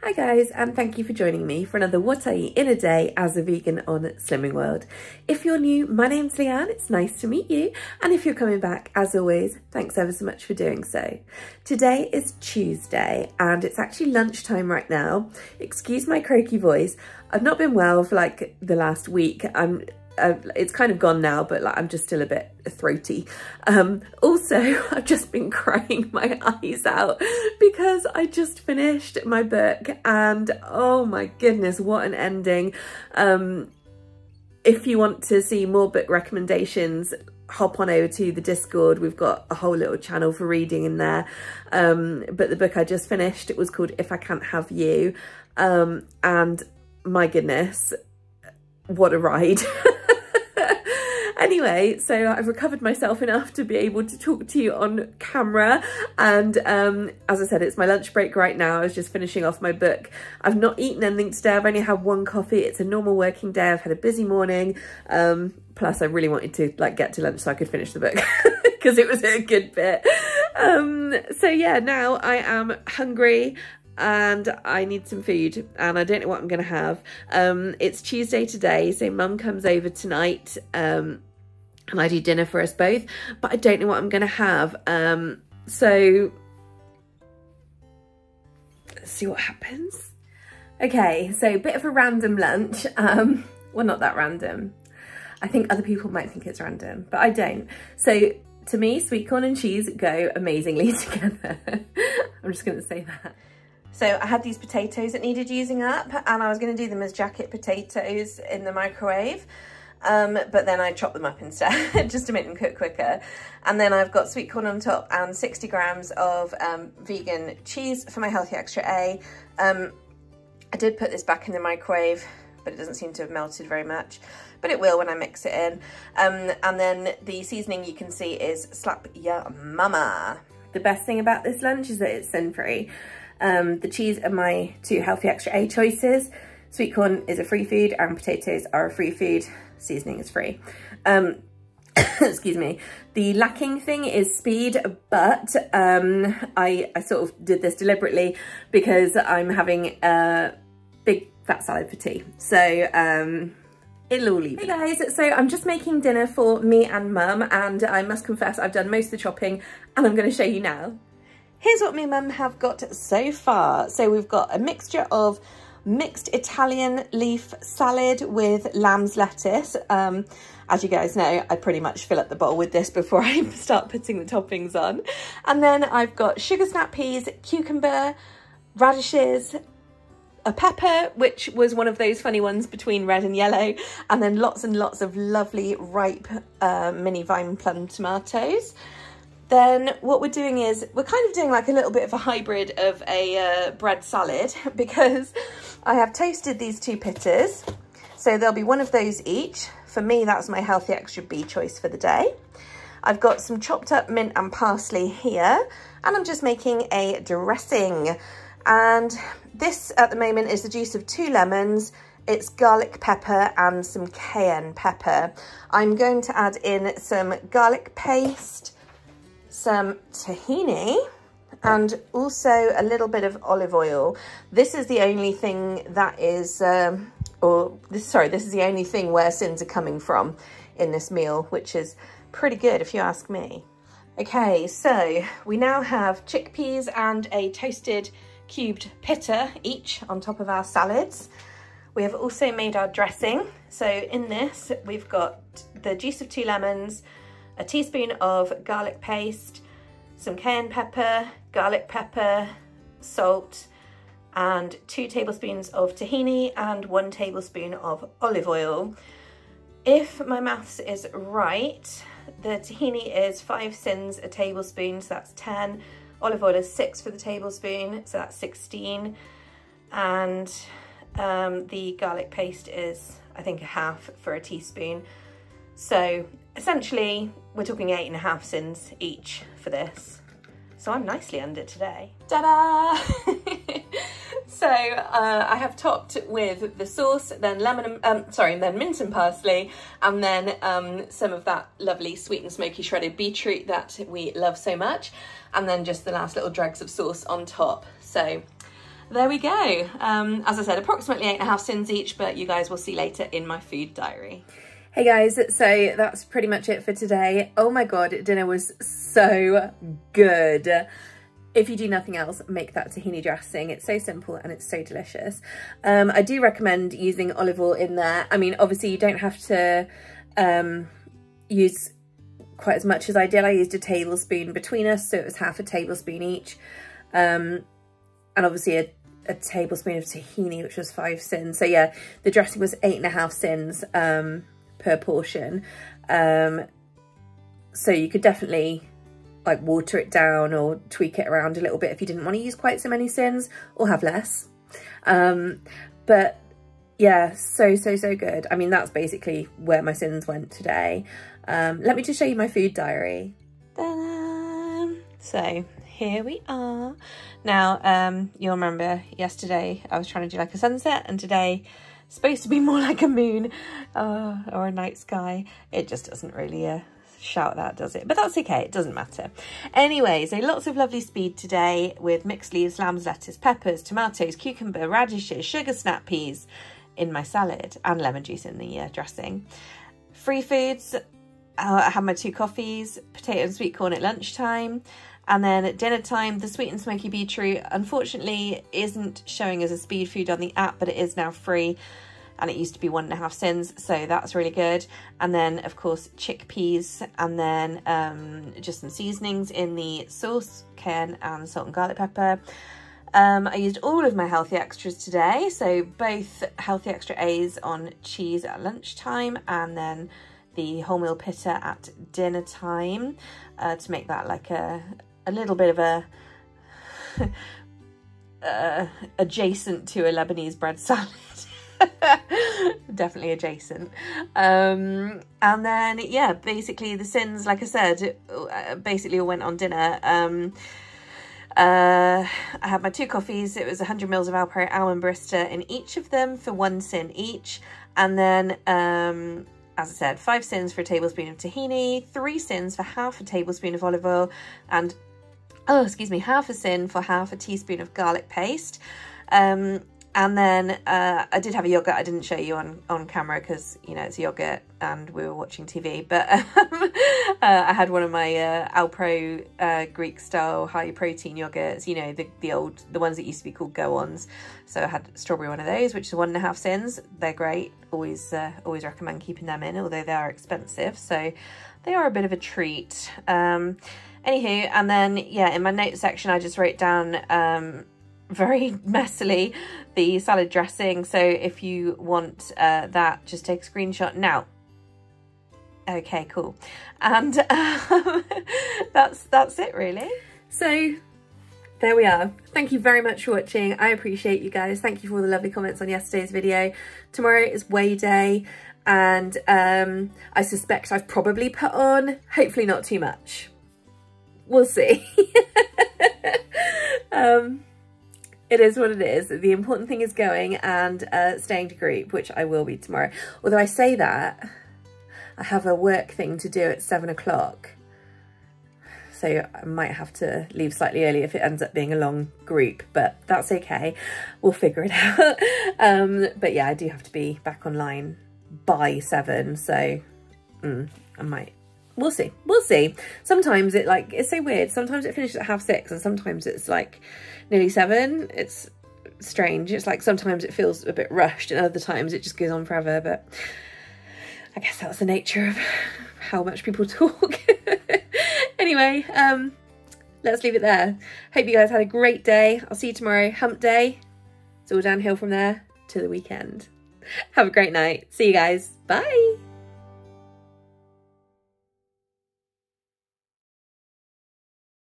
Hi guys, and thank you for joining me for another What I Eat in a Day as a vegan on Slimming World. If you're new, my name's Leanne, it's nice to meet you. And if you're coming back, as always, thanks ever so much for doing so. Today is Tuesday and it's actually lunchtime right now. Excuse my croaky voice. I've not been well for like the last week. It's kind of gone now, but like I'm just still a bit throaty. Also, I've just been crying my eyes out because I just finished my book and oh my goodness, what an ending. If you want to see more book recommendations, hop on over to the Discord. We've got a whole little channel for reading in there. But the book I just finished, it was called If I Can't Have You. And my goodness, what a ride. Anyway, so I've recovered myself enough to be able to talk to you on camera. And as I said, it's my lunch break right now. I was just finishing off my book. I've not eaten anything today. I've only had one coffee. It's a normal working day. I've had a busy morning. Plus I really wanted to like get to lunch so I could finish the book because it was a good bit. So yeah, now I am hungry and I need some food and I don't know what I'm gonna have. It's Tuesday today, so mum comes over tonight and I do dinner for us both, but I don't know what I'm gonna have. So let's see what happens. Okay, so a bit of a random lunch. Well, not that random. I think other people might think it's random, but I don't. So to me, sweet corn and cheese go amazingly together. I'm just gonna say that. So I had these potatoes that needed using up and I was going to do them as jacket potatoes in the microwave, but then I chopped them up instead just to make them cook quicker. And then I've got sweet corn on top and 60 grams of vegan cheese for my Healthy Extra A. I did put this back in the microwave, but it doesn't seem to have melted very much, but it will when I mix it in. And then the seasoning you can see is Slap Ya Mama. The best thing about this lunch is that it's sin-free. The cheese are my two Healthy Extra A choices. Sweet corn is a free food and potatoes are a free food. Seasoning is free. Excuse me. The lacking thing is speed, but I sort of did this deliberately because I'm having a big fat salad for tea. So it'll all leave. Hey guys, so I'm just making dinner for me and mum, and I must confess I've done most of the chopping and I'm going to show you now. Here's what me and mum have got so far. So we've got a mixture of mixed Italian leaf salad with lamb's lettuce. As you guys know, I pretty much fill up the bowl with this before I start putting the toppings on. And then I've got sugar snap peas, cucumber, radishes, a pepper, which was one of those funny ones between red and yellow, and then lots and lots of lovely ripe mini vine plum tomatoes. Then what we're doing is we're kind of doing like a little bit of a hybrid of a bread salad because I have toasted these two pittas. So there'll be one of those each. For me, that's my Healthy Extra B choice for the day. I've got some chopped up mint and parsley here, and I'm just making a dressing. And this at the moment is the juice of 2 lemons. It's garlic pepper and some cayenne pepper. I'm going to add in some garlic paste, some tahini, and also a little bit of olive oil. This is the only thing that is, this is the only thing where sins are coming from in this meal, which is pretty good if you ask me. Okay, so we now have chickpeas and a toasted cubed pitta each on top of our salads. We have also made our dressing. So in this, we've got the juice of 2 lemons, a teaspoon of garlic paste, some cayenne pepper, garlic pepper, salt, and 2 tablespoons of tahini and 1 tablespoon of olive oil. If my maths is right, the tahini is 5 sins a tablespoon, so that's 10. Olive oil is 6 for the tablespoon, so that's 16. And the garlic paste is, I think, 1/2 for a teaspoon. So essentially, we're talking 8.5 sins each for this. So I'm nicely under today. Ta-da! So I have topped with the sauce, then then mint and parsley, and then some of that lovely sweet and smoky shredded beetroot that we love so much, and then just the last little dregs of sauce on top. So there we go. As I said, approximately 8.5 sins each, but you guys will see later in my food diary. Hey guys, so that's pretty much it for today. Oh my God, dinner was so good. If you do nothing else, make that tahini dressing. It's so simple and it's so delicious. I do recommend using olive oil in there. I mean, obviously you don't have to use quite as much as I did. I used a tablespoon between us, so it was half a tablespoon each. And obviously a tablespoon of tahini, which was 5 sins. So yeah, the dressing was 8.5 sins per portion. So you could definitely like water it down or tweak it around a little bit if you didn't want to use quite so many sins or have less. But yeah, so good. I mean, that's basically where my sins went today. Let me just show you my food diary. So here we are. Now, you'll remember yesterday I was trying to do like a sunset, and today it's supposed to be more like a moon or a night sky. It just doesn't really shout that, does it? But that's okay, it doesn't matter. Anyway, so lots of lovely speed today with mixed leaves, lamb's lettuce, peppers, tomatoes, cucumber, radishes, sugar snap peas in my salad, and lemon juice in the dressing. Free foods, I had my 2 coffees, potato and sweet corn at lunchtime. And then at dinner time, the sweet and smoky beetroot unfortunately isn't showing as a speed food on the app, but it is now free. And it used to be 1.5 sins, so that's really good. And then, of course, chickpeas, and then just some seasonings in the sauce, cayenne and salt and garlic pepper. I used all of my healthy extras today, so both healthy extra A's on cheese at lunchtime, and then the wholemeal pitta at dinner time to make that like a little bit of a adjacent to a Lebanese bread salad. Definitely adjacent. And then yeah, basically the sins, like I said, basically all went on dinner. I had my 2 coffees. It was 100 mils of Alpro almond barista in each of them for 1 sin each. And then as I said, 5 sins for a tablespoon of tahini, 3 sins for half a tablespoon of olive oil, and half a sin for half a teaspoon of garlic paste. And then I did have a yogurt. I didn't show you on camera because, you know, it's yogurt and we were watching TV. But I had one of my Alpro Greek style high protein yogurts, you know, the ones that used to be called Go-Ons. So I had strawberry one of those, which is 1.5 sins. They're great. Always recommend keeping them in, although they are expensive. So they are a bit of a treat. Anywho, and then, yeah, in my notes section, I just wrote down very messily the salad dressing, so if you want that, just take a screenshot now. Okay, cool. And that's it really. So there we are. Thank you very much for watching. I appreciate you guys. Thank you for all the lovely comments on yesterday's video. Tomorrow is weigh day, and I suspect I've probably put on, hopefully not too much. We'll see. It is what it is. The important thing is going and staying to group, which I will be tomorrow. Although I say that, I have a work thing to do at 7 o'clock. So I might have to leave slightly early if it ends up being a long group, but that's okay. We'll figure it out. But yeah, I do have to be back online by 7, so I might. We'll see. We'll see. Sometimes it's so weird. Sometimes it finishes at 6:30 and sometimes it's like nearly 7. It's strange. It's like sometimes it feels a bit rushed and other times it just goes on forever. But I guess that's the nature of how much people talk. Anyway, let's leave it there. Hope you guys had a great day. I'll see you tomorrow. Hump day. It's all downhill from there to the weekend. Have a great night. See you guys. Bye.